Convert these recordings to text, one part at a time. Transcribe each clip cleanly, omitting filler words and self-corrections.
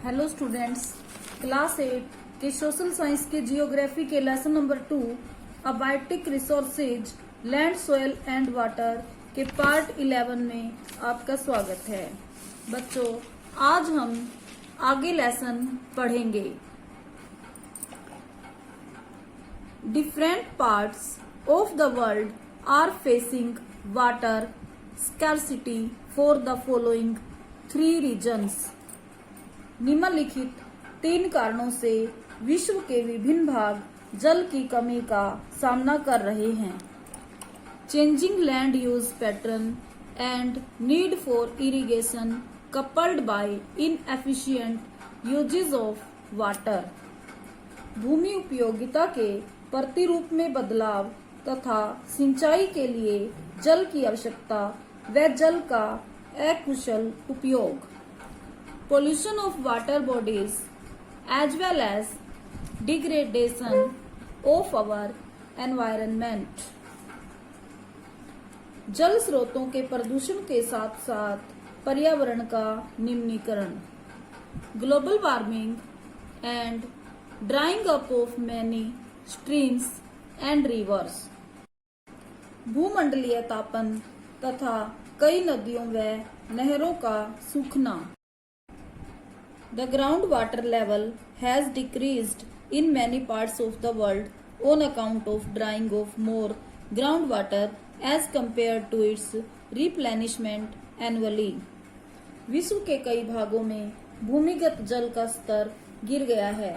Hello students, class 8 के social science के geography के lesson number 2 abiotic resources land soil and water के part 11 में आपका स्वागत है। बच्चों, आज हम आगे लेसन पढ़ेंगे। Different parts of the world are facing water scarcity for the following 3 reasons. निम्नलिखित 3 कारणों से विश्व के विभिन्न भाग जल की कमी का सामना कर रहे हैं। Changing land use pattern and need for irrigation coupled by inefficient uses of water. भूमि उपयोगिता के प्रतिरूप में बदलाव तथा सिंचाई के लिए जल की आवश्यकता व जल का अकुशल उपयोग। Pollution of water bodies as well as degradation of our environment। जल स्रोतों के प्रदूषण के साथ साथ पर्यावरण का निम्नीकरण। Global warming and drawing up of many streams and reverse. भूमंडलीय तापन तथा कई नदियों व नहरों का सूखना। The groundwater level has decreased in many parts of the world on account of drying of more groundwater as compared to its replenishment annually। विश्व के कई भागों में भूमिगत जल का स्तर गिर गया है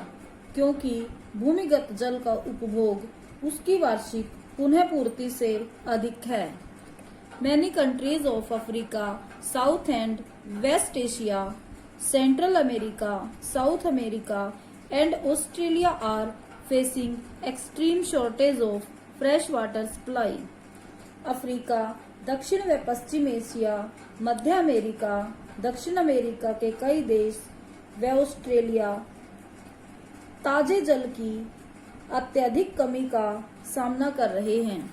क्योंकि भूमिगत जल का उपभोग उसकी वार्षिक पुनः पूर्ति से अधिक है। Many countries of Africa, South and West Asia, Central America, South America and Australia are facing extreme shortage of fresh water supply। Africa, दक्षिण व पश्चिम एशिया, मध्य अमेरिका, दक्षिण अमेरिका के कई देश व ऑस्ट्रेलिया ताजे जल की अत्यधिक कमी का सामना कर रहे हैं।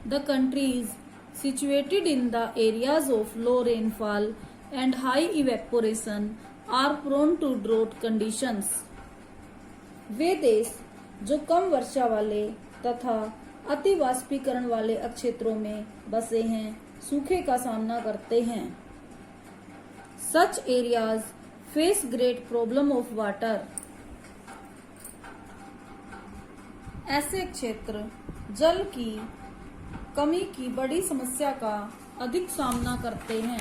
The countries situated in the areas of low rainfall and high evaporation are prone to drought conditions। वे देश जो कम वर्षा वाले तथा अति वाष्पीकरण वाले क्षेत्रों में बसे हैं सूखे का सामना करते हैं। Such areas face great problem of water। ऐसे क्षेत्र जल की कमी की बड़ी समस्या का अधिक सामना करते हैं।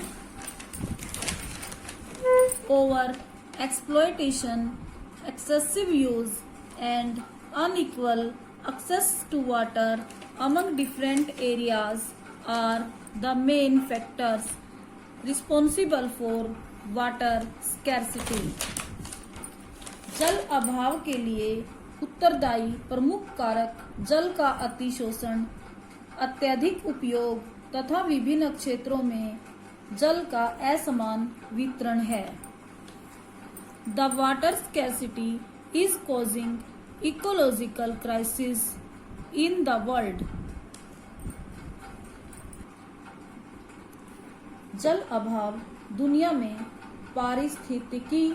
Over exploitation, excessive use and unequal access to water among different areas are the main factors responsible for water scarcity। जल अभाव के लिए उत्तरदायी प्रमुख कारक जल का अतिशोषण, अत्यधिक उपयोग तथा विभिन्न क्षेत्रों में जल का असमान वितरण है। The water scarcity is causing ecological crisis in the world। जल अभाव दुनिया में पारिस्थितिकी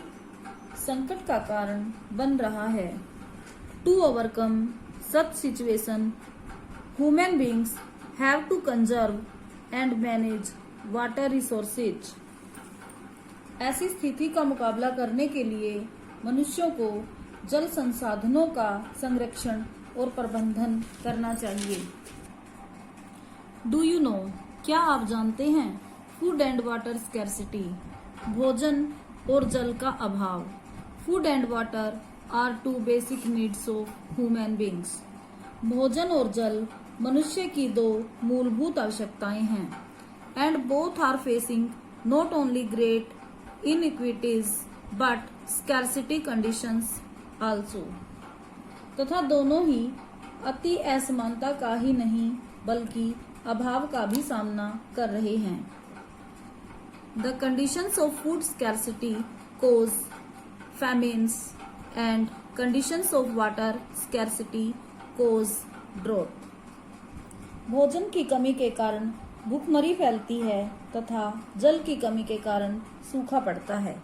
संकट का कारण बन रहा है। To overcome such situation, human beings have to conserve and manage water resources. ऐसी स्थिति का मुकाबला करने के लिए मनुष्यों को जल संसाधनों का संरक्षण और प्रबंधन करना चाहिए। डू यू नो, क्या आप जानते हैं? फूड एंड वाटर स्कैर्सिटी, भोजन और जल का अभाव। Food and water are 2 basic needs of human beings. भोजन और जल मनुष्य की 2 मूलभूत आवश्यकताएं हैं। And both are facing not only great inequities but scarcity conditions also। तथा दोनों ही अति असमानता का ही नहीं बल्कि अभाव का भी सामना कर रहे हैं। The conditions of food scarcity cause famines and conditions of water scarcity cause drought। भोजन की कमी के कारण भूखमरी फैलती है तथा जल की कमी के कारण सूखा पड़ता है।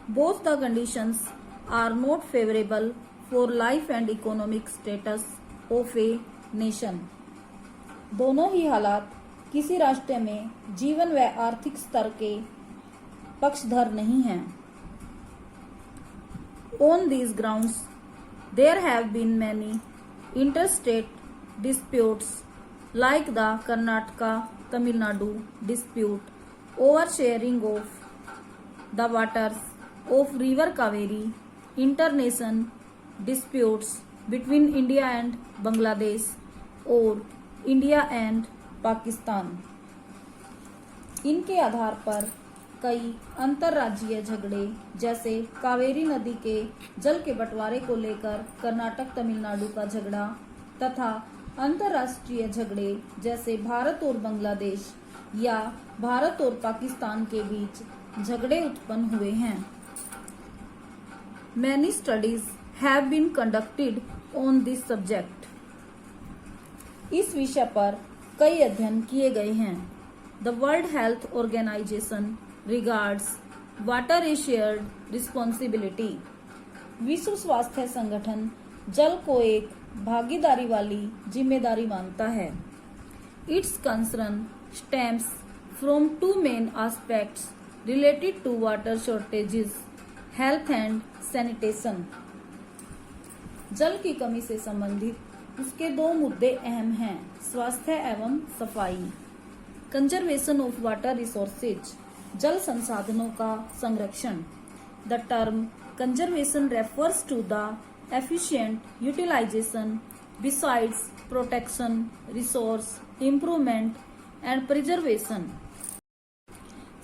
Both the conditions are not favorable for life and economic status of a nation. दोनों ही हालात किसी राष्ट्र में जीवन व आर्थिक स्तर के पक्षधर नहीं हैं. On these grounds, there have been many interstate disputes like the Karnataka-Tamil Nadu dispute over sharing of the waters of River Kaveri, inter-nation disputes between India and Bangladesh और इंडिया एंड पाकिस्तान. इनके आधार पर कई अंतर्राज्यीय झगड़े जैसे कावेरी नदी के जल के बंटवारे को लेकर कर्नाटक तमिलनाडु का झगड़ा तथा अंतर्राष्ट्रीय झगड़े जैसे भारत और बांग्लादेश या भारत और पाकिस्तान के बीच झगड़े उत्पन्न हुए हैं. Many studies have been conducted on this subject. इस विषय पर कई अध्ययन किए गए हैं. The World Health Organization regards water a shared responsibility. विश्व स्वास्थ्य संगठन जल को एक भागीदारी वाली जिम्मेदारी मानता है. Its concern stems from two main aspects related to water shortages, health and sanitation. जल की कमी से संबंधित उसके दो मुद्दे अहम हैं, स्वास्थ्य एवं सफाई. कंजर्वेशन ऑफ वाटर रिसोर्सेज, जल संसाधनों का संरक्षण. The term conservation refers to the efficient utilization besides protection, resource improvement and preservation.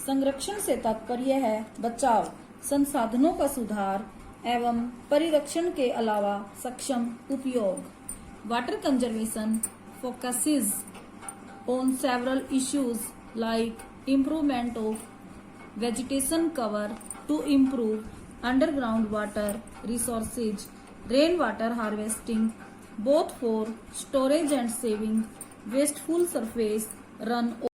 संरक्षण से तात्पर्य है बचाव, संसाधनों का सुधार एवं परिरक्षण के अलावा सक्षम उपयोग. Water conservation focuses on several issues like improvement of vegetation cover to improve underground water resources, rainwater harvesting, both for storage and saving wasteful surface runoff.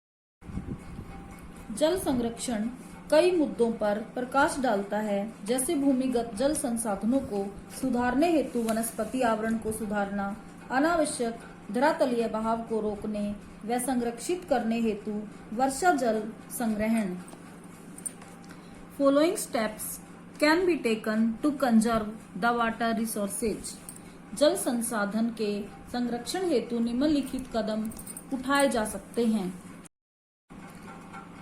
जल संरक्षण कई मुद्दों पर प्रकाश डालता है, जैसे भूमिगत जल संसाधनों को सुधारने हेतु वनस्पति आवरण को सुधारना, अनावश्यक धरातलीय बहाव को रोकने व संरक्षित करने हेतु वर्षा जल संग्रहण. Following steps can be taken to conserve the water resources. जल संसाधन के संरक्षण हेतु निम्नलिखित कदम उठाए जा सकते हैं.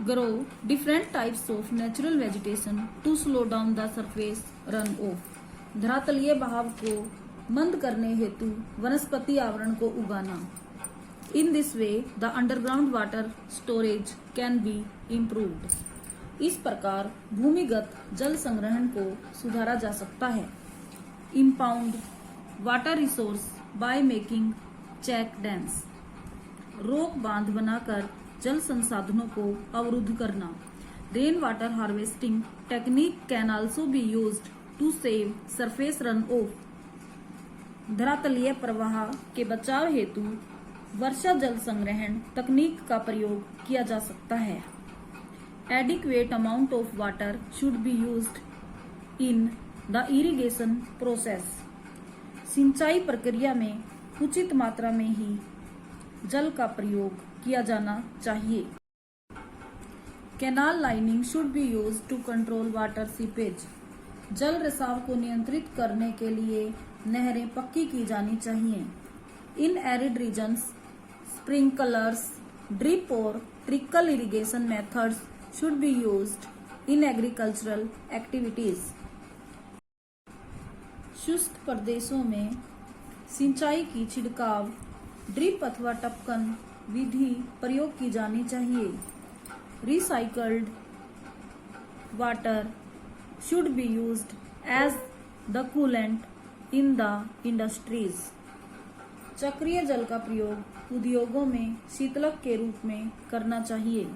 Grow different types of natural vegetation to slow down the surface run off. धरातलीय बहाव को मंद करने हेतु वनस्पति आवरण को उगाना. In this way the underground water storage can be improved. इस प्रकार भूमिगत जल संग्रहण को सुधारा जा सकता है. Impound water resource by making check dams. रोक बांध बनाकर जल संसाधनों को अवरुद्ध करना. Rain water harvesting technique can also be used to save surface run off. धरातलीय प्रवाह के बचाव हेतु वर्षा जल संग्रहण तकनीक का प्रयोग किया जा सकता है. Adequate amount of water should be used in the irrigation process. सिंचाई प्रक्रिया में उचित मात्रा में ही जल का प्रयोग किया जाना चाहिए. Canal lining should be used to control water seepage. जल रिसाव को नियंत्रित करने के लिए नहरें पक्की की जानी चाहिए. In arid regions sprinklers, drip और trickle irrigation methods should be used in agricultural activities. शुष्क प्रदेशों में सिंचाई की छिड़काव ड्रिप अथवा टपकन विधि प्रयोग की जानी चाहिए. Recycled water should be used as the coolant in the industries. चक्रीय जल का प्रयोग उद्योगों में शीतलक के रूप में करना चाहिए.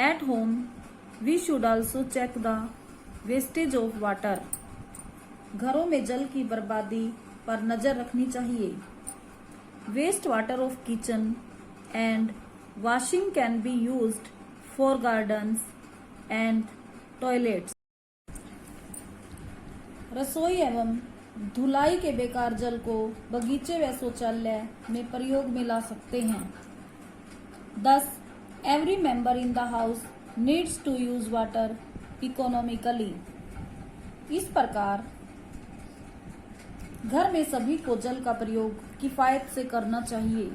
At home, we should also check the wastage of water. घरों में जल की बर्बादी पर नजर रखनी चाहिए. Waste water of kitchen and washing can be used for gardens and toilets. रसोई एवं धुलाई के बेकार जल को बगीचे व शौचालय में प्रयोग में ला सकते हैं। 10. Every member in the house needs to use water economically. इस प्रकार घर में सभी को जल का प्रयोग किफायत से करना चाहिए।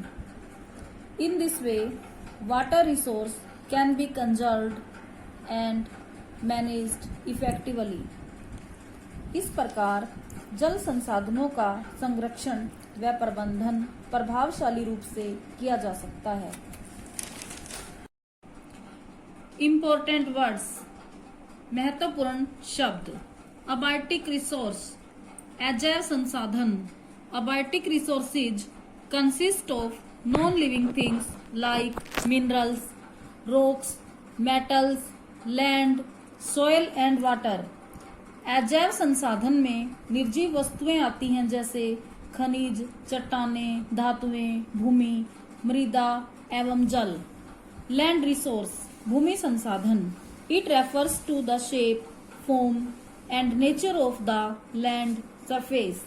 In this way water resource can be conserved and managed effectively. इस प्रकार जल संसाधनों का संरक्षण व प्रबंधन प्रभावशाली रूप से किया जा सकता है। इम्पोर्टेंट वर्ड्स, महत्वपूर्ण शब्द। अबायोटिक रिसोर्स, अजैव संसाधन। Abiotic resources consist of non living things like minerals, rocks, metals, land, soil and water. अजैव संसाधन में निर्जीव वस्तुएं आती हैं जैसे खनिज, चट्टानें, धातुएं, भूमि, मृदा एवं जल। लैंड रिसोर्स, भूमि संसाधन। It refers to the shape, form and nature of the land surface.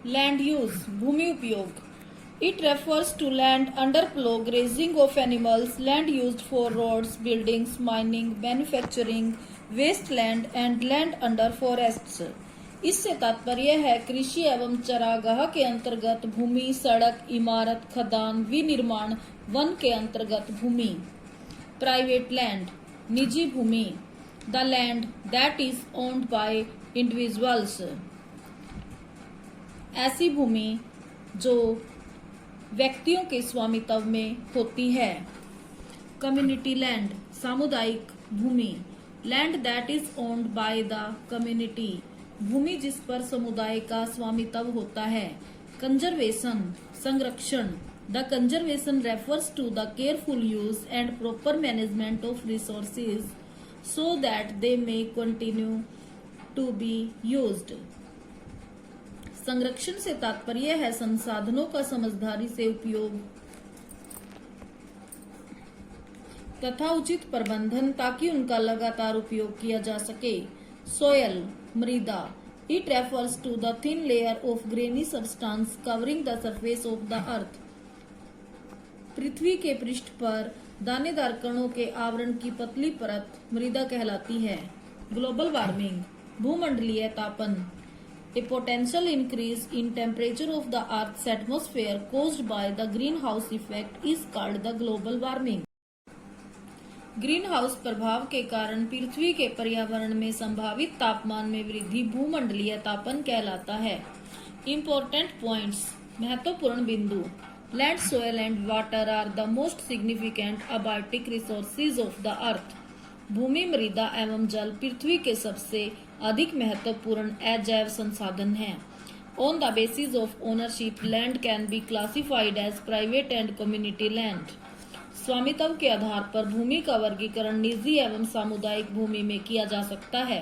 Land use, भूमि उपयोग। It refers to land under plow, grazing of animals, land used for roads, buildings, mining, manufacturing, wasteland and land under forests. इससे तात्पर्य है कृषि एवं चरागाह के अंतर्गत भूमि, सड़क, इमारत, खदान, विनिर्माण, वन के अंतर्गत भूमि। प्राइवेट लैंड, निजी भूमि। The land that is owned by individuals, ऐसी भूमि जो व्यक्तियों के स्वामित्व में होती है। कम्युनिटी लैंड, सामुदायिक भूमि। Land that is owned by the community, भूमि जिस पर समुदाय का स्वामित्व होता है। कंजर्वेशन, संरक्षण। The conservation refers to the careful use and proper management of resources so that they may continue to be used. संरक्षण से तात्पर्य है संसाधनों का समझदारी से उपयोग तथा उचित प्रबंधन ताकि उनका लगातार उपयोग किया जा सके। सोयल, मृदा। It refers to the thin layer of grainy substance covering the surface of the earth. पृथ्वी के पृष्ठ पर दानेदार कणों के आवरण की पतली परत मृदा कहलाती है। ग्लोबल वार्मिंग, भूमंडलीय तापन। A potential increase in temperature of the Earth's atmosphere caused by the greenhouse effect is called the global warming. Green house प्रभाव के कारण पृथ्वी के पर्यावरण में संभावित तापमान में वृद्धि भूमंडलीय तापन कहलाता है। Important points, महत्वपूर्ण बिंदु। Land, soil and water are the most significant abiotic resources of the earth. भूमि, मृदा एवं जल पृथ्वी के सबसे अधिक महत्वपूर्ण अजैव संसाधन हैं। On the basis of ownership, land can be classified as private and community land. स्वामित्व के आधार पर भूमि का वर्गीकरण निजी एवं सामुदायिक भूमि में किया जा सकता है।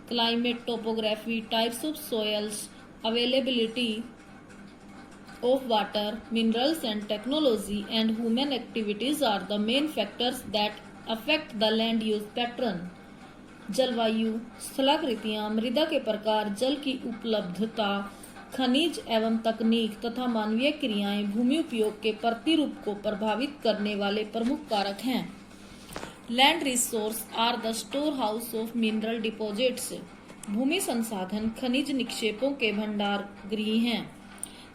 Climate, topography, types of soils, availability of water, minerals and technology and human activities are the main factors that affect the land use pattern. जलवायु, स्थलाकृतियां, मृदा के प्रकार, जल की उपलब्धता, खनिज एवं तकनीक तथा मानवीय क्रियाएं भूमि उपयोग के प्रतिरूप को प्रभावित करने वाले प्रमुख कारक हैं। Land resource are the storehouse of mineral deposits. भूमि संसाधन खनिज निक्षेपों के भंडार गृह हैं।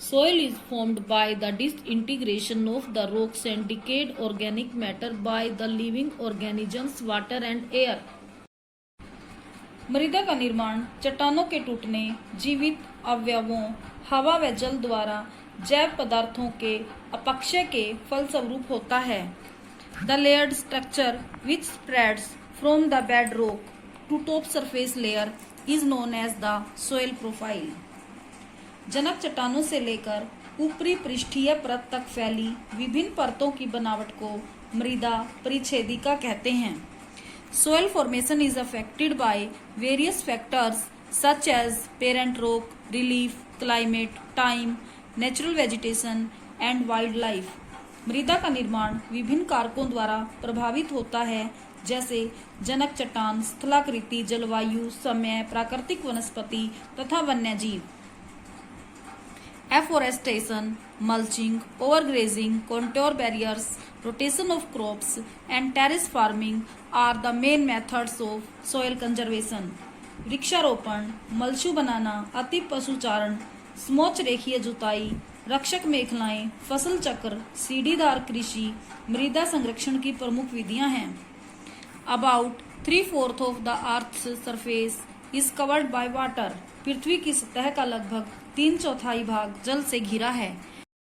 Soil is formed by the disintegration of the rocks and decayed organic matter by the living organisms, water and air. मृदा का निर्माण चट्टानों के टूटने, जीवित अवयवों, हवा व जल द्वारा जैव पदार्थों के अपक्षय के फलस्वरूप होता है। The layered structure which spreads from the bedrock to top surface layer is known as the soil profile. जनक चट्टानों से लेकर ऊपरी पृष्ठीय परत तक फैली विभिन्न परतों की बनावट को मृदा परिच्छेदिका कहते हैं। Soil formation is affected by various factors such as parent rock, relief, climate, time, natural vegetation and wild life. मृदा का निर्माण विभिन्न कारकों द्वारा प्रभावित होता है जैसे जनक चट्टान, स्थलाकृति, जलवायु, समय, प्राकृतिक वनस्पति तथा वन्यजीव। Afforestation, mulching, overgrazing, contour barriers, rotation of crops, and terrace farming are the main methods of soil conservation. वृक्षारोपण, मल्चू बनाना, अति पशुचारण, समोच्च रेखीय जुताई, रक्षक मेखलाएं, फसल चक्र, सीढ़ीदार कृषि, मृदा संरक्षण की प्रमुख विधियां हैं। About 3/4 of the Earth's surface is covered by water. पृथ्वी की सतह का लगभग 3/4 भाग जल से घिरा है।